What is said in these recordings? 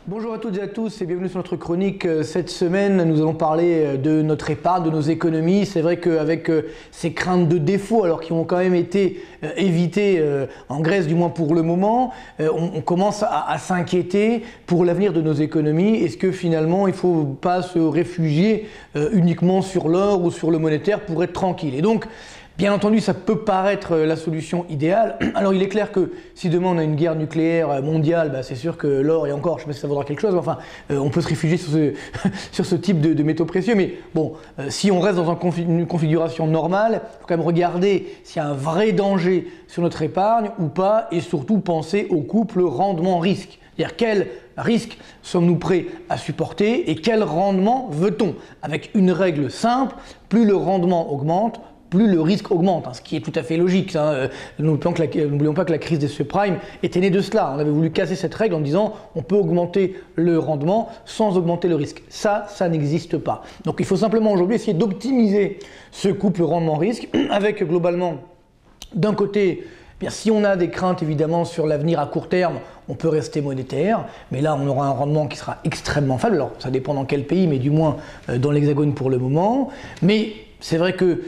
Bonjour à toutes et à tous et bienvenue sur notre chronique. Cette semaine, nous allons parler de notre épargne, de nos économies. C'est vrai qu'avec ces craintes de défaut, alors qui ont quand même été évitées en Grèce, du moins pour le moment, on commence à s'inquiéter pour l'avenir de nos économies. Est-ce que finalement, il ne faut pas se réfugier uniquement sur l'or ou sur le monétaire pour être tranquille? Et donc, bien entendu, ça peut paraître la solution idéale. Alors il est clair que si demain on a une guerre nucléaire mondiale, c'est sûr que l'or, et encore, je ne sais pas si ça vaudra quelque chose, mais enfin, on peut se réfugier sur ce type de métaux précieux. Mais bon, si on reste dans une configuration normale, il faut quand même regarder s'il y a un vrai danger sur notre épargne ou pas, et surtout penser au couple rendement-risque. C'est-à-dire quel risque sommes-nous prêts à supporter et quel rendement veut-on? Avec une règle simple, plus le rendement augmente, plus le risque augmente, ce qui est tout à fait logique. N'oublions pas que la crise des subprimes était née de cela. On avait voulu casser cette règle en disant on peut augmenter le rendement sans augmenter le risque. Ça n'existe pas. Donc il faut simplement aujourd'hui essayer d'optimiser ce couple rendement-risque avec globalement, d'un côté, si on a des craintes évidemment sur l'avenir à court terme, on peut rester monétaire, mais là on aura un rendement qui sera extrêmement faible. Alors ça dépend dans quel pays, mais du moins dans l'Hexagone pour le moment. Mais c'est vrai que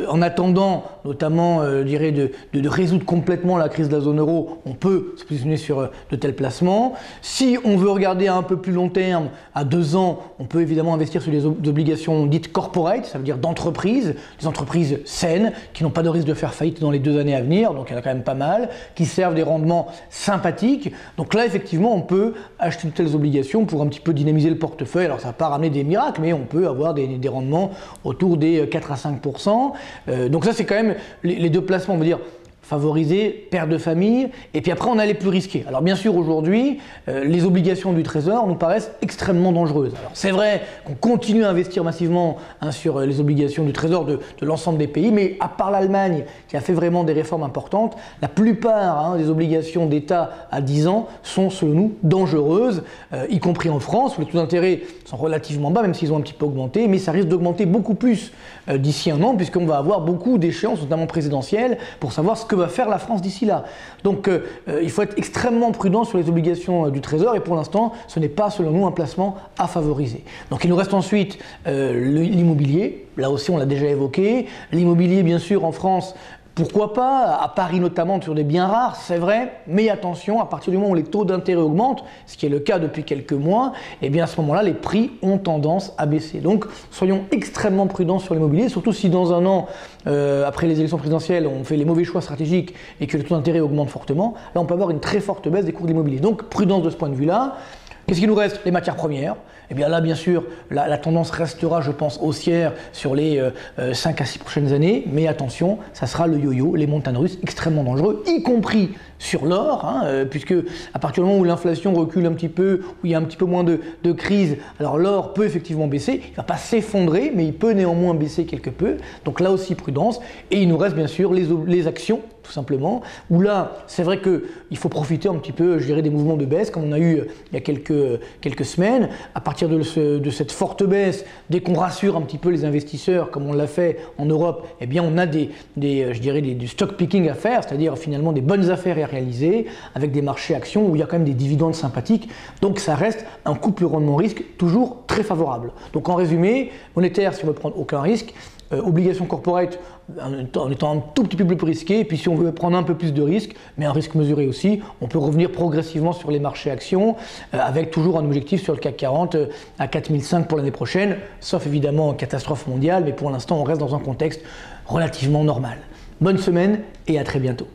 en attendant, notamment, de résoudre complètement la crise de la zone euro, on peut se positionner sur de tels placements. Si on veut regarder à un peu plus long terme, à 2 ans, on peut évidemment investir sur des obligations dites corporate, ça veut dire d'entreprises, des entreprises saines, qui n'ont pas de risque de faire faillite dans les 2 années à venir, donc il y en a quand même pas mal, qui servent des rendements sympathiques. Donc là, effectivement, on peut acheter de telles obligations pour un petit peu dynamiser le portefeuille. Alors ça ne va pas ramener des miracles, mais on peut avoir des rendements autour des 4 à 5%. Donc ça, c'est quand même les deux placements, on veut dire favoriser, père de famille, et puis après on a les plus risqués. Alors bien sûr aujourd'hui, les obligations du Trésor nous paraissent extrêmement dangereuses. Alors c'est vrai qu'on continue à investir massivement sur les obligations du Trésor de l'ensemble des pays, mais à part l'Allemagne qui a fait vraiment des réformes importantes, la plupart des obligations d'État à 10 ans sont selon nous dangereuses, y compris en France où les taux d'intérêt sont relativement bas, même s'ils ont un petit peu augmenté, mais ça risque d'augmenter beaucoup plus d'ici un an, puisqu'on va avoir beaucoup d'échéances, notamment présidentielles, pour savoir ce que va faire la France d'ici là. Donc il faut être extrêmement prudent sur les obligations du Trésor, et pour l'instant, ce n'est pas selon nous un placement à favoriser. Donc il nous reste ensuite l'immobilier, là aussi on l'a déjà évoqué. L'immobilier, bien sûr, en France, pourquoi pas, à Paris notamment, sur des biens rares, c'est vrai, mais attention, à partir du moment où les taux d'intérêt augmentent, ce qui est le cas depuis quelques mois, et bien à ce moment-là, les prix ont tendance à baisser. Donc, soyons extrêmement prudents sur l'immobilier, surtout si dans un an, après les élections présidentielles, on fait les mauvais choix stratégiques et que les taux d'intérêt augmentent fortement, là on peut avoir une très forte baisse des cours de l'immobilier. Donc, prudence de ce point de vue-là. Qu'est-ce qu'il nous reste? Les matières premières. Eh bien là, bien sûr, la tendance restera, je pense, haussière sur les 5 à 6 prochaines années. Mais attention, ça sera le yo-yo, les montagnes russes extrêmement dangereux, y compris sur l'or, puisque à partir du moment où l'inflation recule un petit peu, où il y a un petit peu moins de crise, alors l'or peut effectivement baisser. Il ne va pas s'effondrer, mais il peut néanmoins baisser quelque peu. Donc là aussi, prudence. Et il nous reste bien sûr les actions, tout simplement, où là, c'est vrai qu'il faut profiter un petit peu, je dirais, des mouvements de baisse, comme on a eu il y a quelques semaines. À partir de cette forte baisse, dès qu'on rassure un petit peu les investisseurs, comme on l'a fait en Europe, eh bien on a du stock picking à faire, c'est-à-dire finalement des bonnes affaires à réaliser, avec des marchés actions où il y a quand même des dividendes sympathiques. Donc ça reste un couple rendement-risque toujours très favorable. Donc en résumé, monétaire si on veut prendre aucun risque, obligations corporate en étant un tout petit peu plus risqué, et puis si on veut prendre un peu plus de risques, mais un risque mesuré aussi, on peut revenir progressivement sur les marchés actions, avec toujours un objectif sur le CAC 40 à 4005 pour l'année prochaine, sauf évidemment catastrophe mondiale, mais pour l'instant on reste dans un contexte relativement normal. Bonne semaine et à très bientôt.